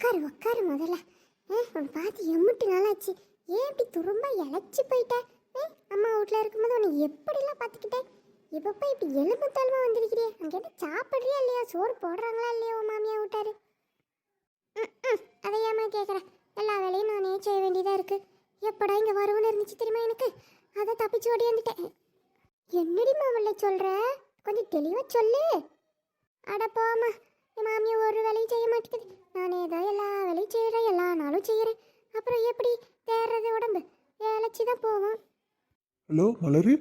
உட்காரு உட்காரு முதல்ல. உன் பார்த்து எம்முட்டு நாளாச்சு. ஏன் இப்படி துரும்ப இழைச்சி போயிட்ட? அம்மா வீட்டில் இருக்கும்போது உன்னை எப்படிலாம் பார்த்துக்கிட்டேன். இப்போ போய் இப்படி எலும்பு தழுவா வந்திருக்கிறே. அங்கே எதுவும் சாப்பிட்றியா இல்லையா? சோறு போடுறாங்களா இல்லையா உன் மாமியா விட்டாரு? அதை ஏமா கேட்குறேன்? எல்லா வேலையும் நானே செய்ய வேண்டியதாக இருக்குது. எப்படா இங்கே வருவன்னு இருந்துச்சு தெரியுமா எனக்கு? அதை தப்பிச்சு ஓடி வந்துட்டேன். என்னடி மாமல்ல சொல்கிற? கொஞ்சம் தெளிவாக சொல்லு. அட போமா, என் மாமியை ஒரு வேலையும் செய்ய மாட்டேங்குது. நானே தான் எல்லா வேலையும் செய்கிறேன், எல்லா நாளும் செய்கிறேன். அப்புறம் எப்படி தேர்றது? உடம்பு இழைச்சி தான் போகும். ஹலோ மலரு,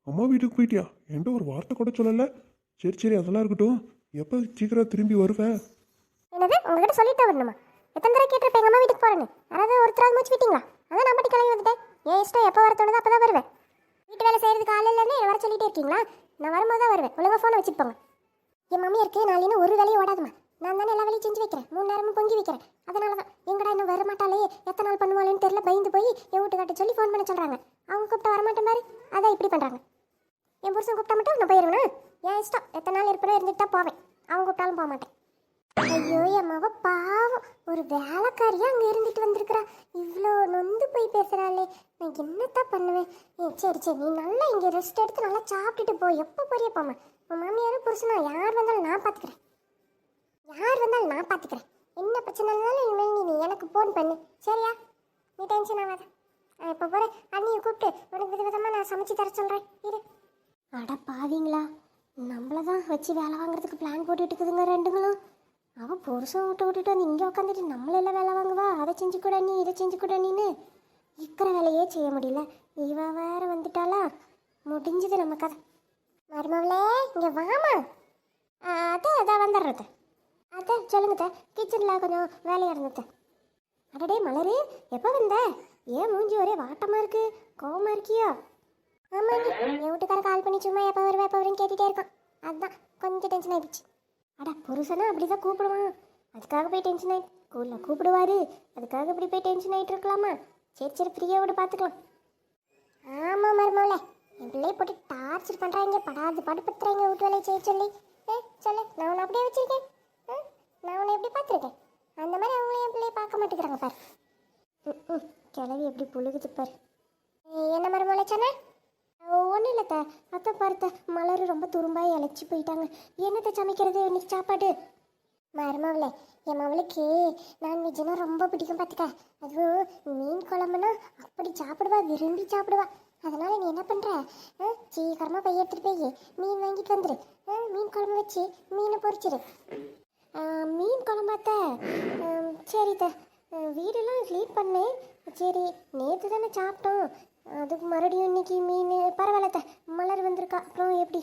அம்மா வீட்டுக்கு போயிட்டியா? என்கிட்ட ஒரு வார்த்தை கூட சொல்லலை. சரி சரி, அதெல்லாம் இருக்கட்டும். எப்போ சீக்கிரம் திரும்பி வருவேன்? என்னது, உங்ககிட்ட சொல்லிட்டு வரணுமா? எத்தனை தடவை கேட்டிருப்பேன் எங்கள் அம்மா வீட்டுக்கு போகிறேன்னு. அதாவது ஒருத்தராக மூச்சு விட்டீங்களா? அதான் நான் மட்டும் கிளம்பி வந்துட்டேன். ஏன் இஷ்டம், எப்போ வர தோணுதோ அப்போ தான் வருவேன். வீட்டு வேலை செய்கிறதுக்கு ஆள் இல்லைன்னு வர சொல்லிட்டே இருக்கீங்களா? நான் வரும்போது தான் வருவேன். ஒழுங்காக ஃபோனை வச்சுட்டு போங்க. என் மம்மி இருக்கு, நாளின்னு ஒரு வேலையும் ஓடாதுமா. நான் தானே எல்லா வேலையும் செஞ்சு வைக்கிறேன், 3 நேரமும் பொங்கி வைக்கிறேன். அதனால தான் எங்கடா இன்னும் வர மாட்டாளே, எத்தனை நாள் பண்ணுவாளேன்னு தெரியல, பயந்து போய் என் வீட்டுக்காட்ட சொல்லி ஃபோன் பண்ண சொல்கிறாங்க. அவங்க கூப்பிட்டா வரமாட்டேன் பாரு, அதான் இப்படி பண்ணுறாங்க. என் புருஷன் கூப்பிட்டா மட்டும் நான் போயிடுவேன். என் இஷ்டம், எத்தனை நாள் இருப்பேனோ இருந்துட்டு தான் போவேன். அவங்க கூப்பிட்டாலும் போக மாட்டேன். ஐயோ என் மவ பாவம், ஒரு வேலைக்காரியாக அங்கே இருந்துட்டு வந்திருக்கிறா. இவ்வளோ நொந்து போய் பேசுகிறாளே, நான் என்னத்தான் பண்ணுவேன்? சரி சரி, நீ நல்லா இங்கே ரெஸ்ட் எடுத்து நல்லா சாப்பிட்டுட்டு போ. எப்போ போறிய போமா? உன் மாமியாரும் புருஷனா யார் வந்தாலும் நான் பார்த்துக்கிறேன். என்ன பிரச்சனை இருந்தாலும் இனிமேல் நீ எனக்கு ஃபோன் பண்ணு, சரியா? நீ டென்ஷன் ஆகாத. இப்போ போகிறேன், அண்ணியை கூப்பிட்டு உனக்கு விதவிதமாக நான் சமைச்சு தர சொல்கிறேன். இரு. அட பாவீங்களா, நம்மளை தான் வச்சு வேலை வாங்குறதுக்கு பிளான் போட்டுட்டு இருக்குதுங்க ரெண்டுங்களும். அவன் புருஷன் விட்டுட்டு வந்து இங்கே உட்காந்துட்டு நம்மளெல்லாம் வேலை வாங்குவா. அதை செஞ்சு கூட நீ, இதை செஞ்சு கூட நீன்னு இருக்கிற வேலையே செய்ய முடியல. இவ வேற வந்துட்டாளா, முடிஞ்சது நம்ம கதை. மருமவளே இங்கே வாமா. அதான் வந்துடுறது. அதான் சொல்லுங்க, கிச்சனில் கொஞ்சம் வேலையாக இருந்தது. அடடே மலரு, எப்போ வந்த? ஏன் மூஞ்சி ஒரே வாட்டமாக இருக்கு, கோவமாக இருக்கியோ? ஆமாங்க, என் வீட்டுக்கார கால் பண்ணி சும்மா எப்போ வருவேன்னு கேட்டுகிட்டே இருக்கான். அதுதான் கொஞ்சம் டென்ஷன் ஆகிடுச்சு. அடா புருஷனா அப்படி தான் கூப்பிடுவான், அதுக்காக போய் டென்ஷன் ஆகி ஸ்கூலில் கூப்பிடுவாரு, அதுக்காக இப்படி போய் டென்ஷன் ஆகிட்டு இருக்கலாமா? சரி சரி, ஃப்ரீயாக விட பார்த்துக்கலாம். ஆமாம் மருமவளே, என் பிள்ளையை போட்டு டார்ச்சர் பண்ணுறாங்க, படாது பாடுபடுத்துறாங்க வீட்டு வேலையை செய்ய சொல்லி. சொல்லு, நான் உன்னை அப்படியே வச்சுருக்கேன்? நான் உன்னை எப்படி பார்த்துருக்கேன்? அந்த மாதிரி அவங்களே என் பிள்ளையை பார்க்க மாட்டேங்கிறாங்க பாரு. கிளவி எப்படி புழுகுது பாரு. என்ன மருமவளே சொன்ன? ஒன்றும் இல்லைத்த, அத்தை பார்த்த மலர் ரொம்ப துரும்பாக இழைச்சி போயிட்டாங்க. என்னத்தை சமைக்கிறது இன்னைக்கு சாப்பாடு? மருமவளே, என் மவளுக்கு நான்வெஜ்னா ரொம்ப பிடிக்கும் பார்த்துக்க. அதுவும் மீன் குழம்புனா அப்படி சாப்பிடுவா, விரும்பி சாப்பிடுவா. அதனால நீ என்ன பண்ணுற, சீக்கிரமாக போய் எடுத்துகிட்டு போய் மீன் வாங்கிட்டு வந்துடு. மீன் குழம்பு வச்சு மீனை பொரிச்சிடு. மீன் குழம்பாத்த? சரித்த, வீடெல்லாம் க்ளீன் பண்ணேன். சரி, நேற்று தானே சாப்பிட்டோம், அதுக்கு மறுபடியும் இன்னைக்கு மீன் பரவாயில்லத்த. மலர் வந்திருக்கா, அப்புறம் எப்படி?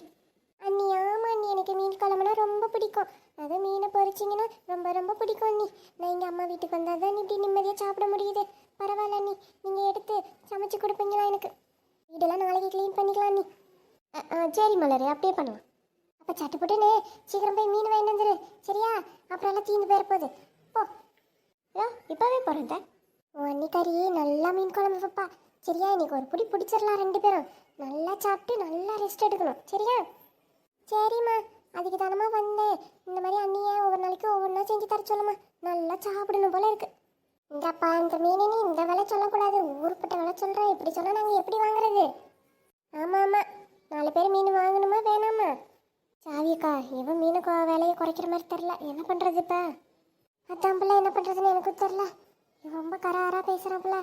அண்ணி ஆமாம் அண்ணி, எனக்கு மீன் குழம்புனா ரொம்ப பிடிக்கும். அதை மீனை பொரிச்சிங்கன்னா ரொம்ப ரொம்ப பிடிக்கும் அண்ணி. நான் எங்கள் அம்மா வீட்டுக்கு வந்தால் தான் இப்படி நிம்மதியாக சாப்பிட முடியுது. பரவாயில்ல அண்ணி, நீங்கள் எடுத்து சமைச்சு கொடுப்பீங்களா எனக்கு? வீடெல்லாம் நாளைக்கு க்ளீன் பண்ணிக்கலாம் அண்ணி. சரி மலர், அப்படியே பண்ணலாம். அப்போ சட்டுப்பட்டுன்னு சீக்கிரம் போய் மீன் வாங்கிட்டு வந்துரு, சரியா? அப்புறம் எல்லாம் தீந்து போயிட போகுது. போ. இப்போவே போகிறேன் தான். உன் அன்னிக்காரி நல்லா மீன் குழம்பு வைப்பா, சரியா? இன்னைக்கு ஒரு பிடி பிடிச்சிடலாம் ரெண்டு பேரும். நல்லா சாப்பிட்டு நல்லா ரெஸ்ட் எடுக்கணும், சரியா? சரிம்மா, அதுக்கு தானம்மா வந்தேன். இந்த மாதிரி அண்ணியை ஒவ்வொரு நாளைக்கு ஒவ்வொன்றா செஞ்சு தர சொல்லுமா, நல்லா சாப்பிடணும் போல இருக்கு. இந்தப்பா இந்த மீன் நீ இந்த வேலை சொல்லக்கூடாது, ஊருப்பட்ட வேலை சொல்கிறேன். இப்படி சொன்னால் நாங்கள் எப்படி வாங்குறது? ஆமாம் ஆமாம், 4 பேர் மீன் வாங்கணுமா வேணாமா? சாவியக்கா, இவன் மீனை வேலையை குறைக்கிற மாதிரி தெரில, என்ன பண்ணுறது இப்போ? அதான் பிள்ளை, என்ன பண்ணுறதுன்னு எனக்கும் தெரில. இவன் ரொம்ப கராராக பேசுகிறாப்புல,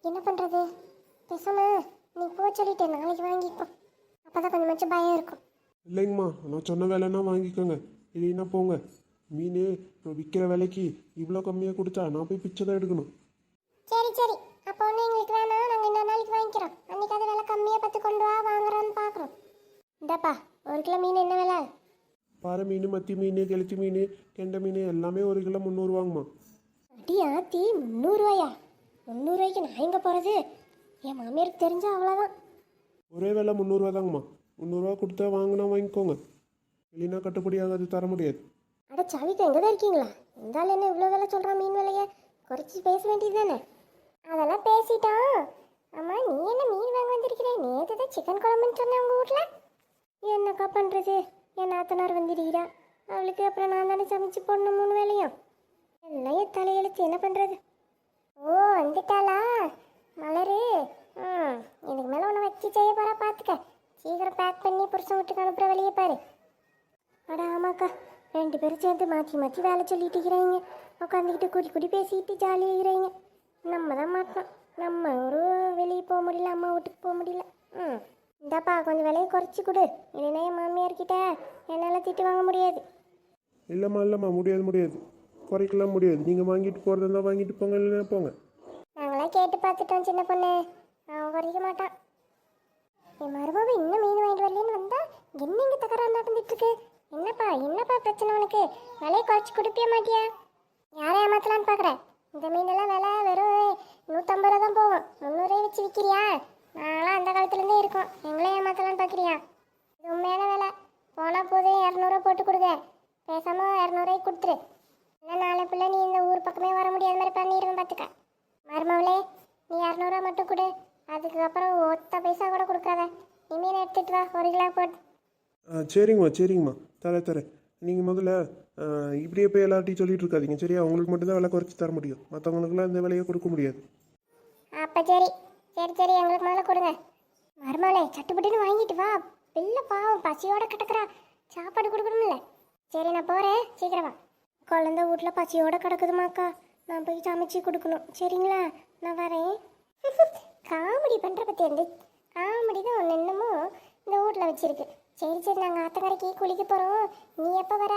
என்ன பண்ணுறது? பேசாம நீ போ சொல்லிட்டேன், நாளைக்கு வாங்கிப்போம். அப்போ தான் கொஞ்சமாச்சும் பயம் இருக்கும். இல்லைங்கம்மா, நான் சொன்ன வேலைன்னா வாங்கிக்கோங்க, இல்லைன்னா போங்க. மீன் விற்கிற விலைக்கு இவ்வளோ கம்மியாக கொடுத்தா நான் போய் பிச்சை தான் எடுக்கணும். சரி சரி, அப்போ ஒன்று எங்களுக்கு வேணாம், நாங்கள் இன்னொரு நாளைக்கு வாங்கிக்கிறோம். அன்றைக்கி அதை விலை கம்மியாக பார்த்து கொண்டு வா, வாங்குறோன்னு பார்க்குறோம். இந்தாப்பா 1 கிலோ மீன் என்ன விலை? பாறை மீன், மத்தி மீன், கெளுத்தி மீன், கெண்டை மீன் எல்லாமே 1 கிலோ 300 வாங்கம்மா. அடி ஆத்தி, 300 ரூபாயா? 300 ரூபாய்க்கு நான் எங்கே போகிறது? என் மாமியாருக்கு தெரிஞ்சா அவ்வளோதான். ஒரே வேலை 300 ரூபா தாங்கம்மா. 300 ரூபா கொடுத்தா வாங்கினா வாங்கிக்கோங்க, இல்லைன்னா கட்டுப்படி ஆகாது, தர முடியாது. அட சாவிக்கா, எங்கே தான் இருக்கீங்களா? இருந்தாலும் என்ன இவ்வளோ வேலை சொல்கிறான்? மீன் விலையை குறைச்சி பேச வேண்டியது தானே? அதெல்லாம் பேசிட்டான். ஆமாம், நீ என்ன மீன் வாங்க வந்திருக்கிறேன்? நேற்று தான் சிக்கன் குழம்புன்னு சொன்னேன் உங்கள் வீட்டில். என்னக்கா பண்ணுறது, என் நாத்தனார் வந்துடுகிறா, அவளுக்கு அப்புறம் நான் தானே சமைச்சு போடணும் 3 வேலையும். எல்லாம் தலையெழுத்து என்ன பண்ணுறது? ஓ வந்துட்டாளா மலரு? இதுக்கு மேலே உன்னை வச்சு செய்ய போகிறா பார்த்துக்க. சீக்கிரம் பேக் பண்ணி புருஷன் வீட்டுக்கு அனுப்புகிற வழியை பாரு. அட ஆமாக்கா, 2 பேரும் சேர்ந்து மாற்றி மாற்றி வேலை சொல்லிட்டு இருக்கிறாங்க. உட்காந்துக்கிட்டு குடி குடி பேசிக்கிட்டு ஜாலியாக இருக்கிறாங்க. நம்ம தான் மாட்டோம். நம்ம ஒரு வெளியே போக முடியல, அம்மா வீட்டுக்கு போக முடியல. இந்தாப்பா கொஞ்சம் விலையை குறைச்சி கொடு, இல்லைன்னா என் மாமியார்கிட்ட என்னால் திட்டு வாங்க முடியாது. இல்லைம்மா முடியாது குறைக்கலாம் முடியாது. நீங்கள் வாங்கிட்டு போகிறதா இருந்தால் வாங்கிட்டு போங்க, இல்லைன்னா போங்க. நாங்களாம் கேட்டு பார்த்துட்டோம் சின்ன பொண்ணு, அவன் குறைக்க மாட்டான். என் மருமக இன்னும் மீன் வாங்கிட்டு வரலன்னு வந்தா என்ன இங்கே தகராறு நடந்துட்டு இருக்கு? என்னப்பா பிரச்சனை உனக்கு? விலையை குறைச்சி கொடுப்பிய மாட்டியா? யாரை ஏமாத்தலான்னு பார்க்குற? இந்த மீனெல்லாம் விலை வெறும் 150 ரூபா தான் போகும். 300 வச்சு விற்கிறியா? நான்லாம் அந்த காலத்துலேருந்தே இருக்கோம். எங்களே ஏமாத்தலான்னு பார்க்குறியா? இது உண்மையான விலை. போனால் போதும் 200 போட்டு கொடுங்க. பேசாமல் 200 கொடுத்துரு. இல்லை நாளை பிள்ளை நீ இந்த ஊர் பக்கமே வர முடியாத மாதிரி பண்ணிடுவேன் பார்த்துக்க. மருமவளே நீ 200 மட்டும் கொடு. அதுக்கப்புறம் ஒத்த பைசா கூட கொடுக்காத. நீ மீனை எடுத்துகிட்டு வா, 1 கிலோ போட்டு. சரிங்கம்மா தரேன். நீங்கள் முதல்ல இப்படியே போய் எல்லார்ட்டையும் சொல்லிட்டு இருக்காதீங்க, சரியா? உங்களுக்கு மட்டும்தான் விலை குறைச்சி தர முடியும், மற்றவங்களுக்குலாம் இந்த விலையை கொடுக்க முடியாது. அப்போ சரி எங்களுக்கு முதல்ல கொடுங்க. மருமவளே சட்டுப்பட்டுன்னு வாங்கிட்டு வா. பிள்ளை பாவம் பசியோட கிடக்குறா, சாப்பாடு கொடுக்கணும்ல. சரி நான் போகிறேன், சீக்கிரம் வா. குழந்தை வீட்டில் பசியோட கிடக்குதுமாக்கா, நான் போய் சமைச்சு கொடுக்கணும். சரிங்களா, நான் வரேன். காமெடி பண்ணுற பற்றி வந்து காமெடி தான் ஒன்று இன்னமும் இந்த வீட்டில் வச்சிருக்கு. சரி நாங்கள் ஆத்தங்கரைக்கு குளிக்க போகிறோம். நீ எப்போ வர?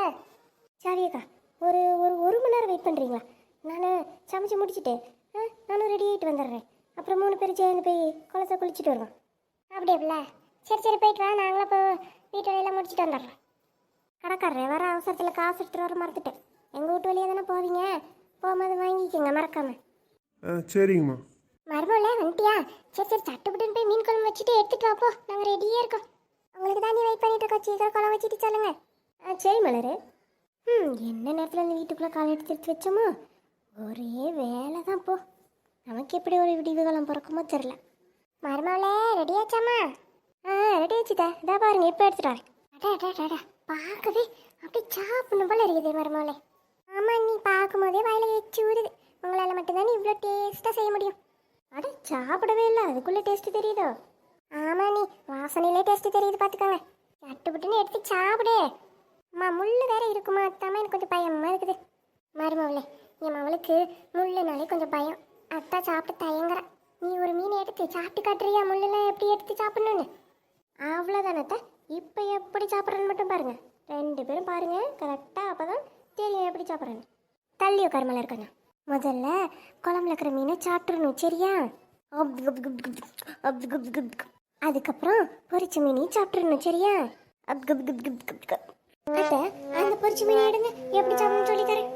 சாவியக்கா, ஒரு ஒரு மணி நேரம் வெயிட் பண்ணுறீங்களா? நான் சமைச்சு முடிச்சுட்டு நானும் ரெடி ஆகிட்டு வந்துடுறேன். அப்புறம் 3 பேர் சேர்ந்து போய் குளத்தை குளிச்சுட்டு வருவோம். அப்படியாப்ல? சரி போயிட்டு வா. நாங்களும் இப்போ வீட்டு வேலையெல்லாம் முடிச்சுட்டு வந்துடுறோம். கடைக்காரரே வர அவசரத்தில் காசு எடுத்துகிட்டு வர மறந்துட்டேன். எங்கள் வீட்டு வழியாக தானே போவீங்க, போகும்போது வாங்கிக்கோங்க மறக்காம. சரிங்கம்மா. மருமகளே வந்துட்டியா? சரி சட்டுப்பட்டுன்னு போய் மீன் குழம்பு வச்சுட்டு எடுத்துகிட்டு வாப்போ, நாங்கள் ரெடியாக இருக்கோம். உங்களுக்கு தான் வெயிட் பண்ணிட்டு இருக்கோம். சீக்கிரம் குழம்பு வச்சுட்டு சொல்லுங்க. சரி மலரு. என்ன நேரத்தில் இந்த வீட்டுக்குள்ளே காலை எடுத்து வச்சோமோ ஒரே வேலை தான். போ, நமக்கு எப்படி ஒரு விடிவு காலம் பிறக்குமோ தெரில. மருமகளே ரெடியாச்சாமா? ரெடி ஆச்சுதா. இதாக பாருங்க, இப்போ எடுத்துட்டு வரேன். அடா பார்க்கவே அப்படி சாப்பிடணும் போல இருக்குது மருமகளே. ஆமாம், நீ பார்க்கும்போதே வாயில வச்சு ஊறுது. உங்களால் மட்டும்தான் இவ்வளோ டேஸ்ட்டாக செய்ய முடியும். அட சாப்பிடவே இல்லை, அதுக்குள்ளே டேஸ்ட்டு தெரியுதோ? ஆமாம், நீ வாசனையிலே டேஸ்ட்டு தெரியுது பார்த்துக்கோங்க. சட்டுப்பட்டுன்னு எடுத்து சாப்பிடு. அம்மா முள் வேற இருக்குமா, அத்தாம எனக்கு கொஞ்சம் பயமாக இருக்குது. மருமவளே, என் மவளுக்கு முள்ளுனாலே கொஞ்சம் பயம். அத்தான் சாப்பிட்டு தயங்குறா. நீ ஒரு மீனை எடுத்து சாப்பிட்டு காட்டுறியா? முள்ளெல்லாம் எப்படி எடுத்து சாப்பிடணுன்னு? அவ்வளோதானத்த. இப்போ எப்படி சாப்பிட்றேன்னு மட்டும் பாருங்க. 2 பேரும் பாருங்க கரெக்டாக, அப்போ தான் தெரியும் எப்படி சாப்பிட்றேன்னு. தள்ளி உட்கார மேலே இருக்கணும். முதல்ல குழம்புல இருக்கிற மீனை சாப்பிட்றணும், சரியா? அதுக்கப்புறம் பொரிச்ச மீனையும் சாப்பிட்றணும், சரியா? அத்தை, அந்த பொரிச்ச மீனை எடுங்க, எப்படி சாப்பிடணும்னு சொல்லி தரேன்.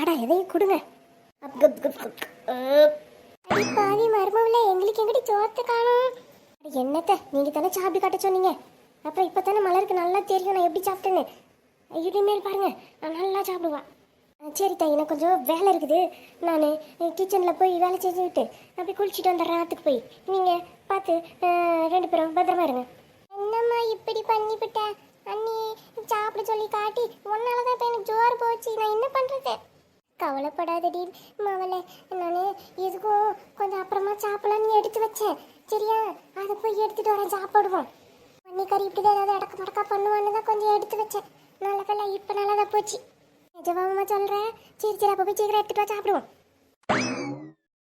அடா எதையும் கொடுங்க. பாதி மருமவுல எங்களுக்கு எங்கடி சோத்து காணும். என்னத்த நீங்க தானே சாப்பிட்டு காட்ட சொன்னீங்க. அப்புறம் இப்போ தானே மலருக்கு நல்லா தெரியும் நான் எப்படி சாப்பிட்டேன்னு. இனிமேல் பாருங்க நான் நல்லா சாப்பிடுவேன். சரி தாய், எனக்கு கொஞ்சம் வேலை இருக்குது. நான் கிச்சனில் போய் வேலை செஞ்சுக்கிட்டு அப்படி குளிச்சுட்டு வந்துடுறேன் ஆற்றுக்கு போய். நீங்கள் பார்த்து 2 பேரும் பத்திரமா இருங்க. என்னம்மா இப்படி பண்ணிவிட்ட அண்ணி? சாப்பிட சொல்லி காட்டி ஒன்னால தான் இப்போ எனக்கு ஜோறு போச்சு. நான் என்ன பண்ணுறது? கவலைப்படாதடி மவளே, நான் எதுக்கும் கொஞ்சம் அப்புறமா சாப்பிடலான்னு எடுத்து வச்சேன், சரியா? அதை போய் எடுத்துகிட்டு வரேன், சாப்பிடுவோம். பன்னிக்கறி இப்படி தான் ஏதாவது அடக்க மடக்கா பண்ணுவான்னு தான் கொஞ்சம் எடுத்து வச்சேன். நல்லதல்ல, இப்போ நல்லா தான் போச்சு. நிஜமாமா சொல்கிறேன். சரி அப்போ போய் சீக்கிரம் எடுத்துகிட்டு வா, சாப்பிடுவோம்.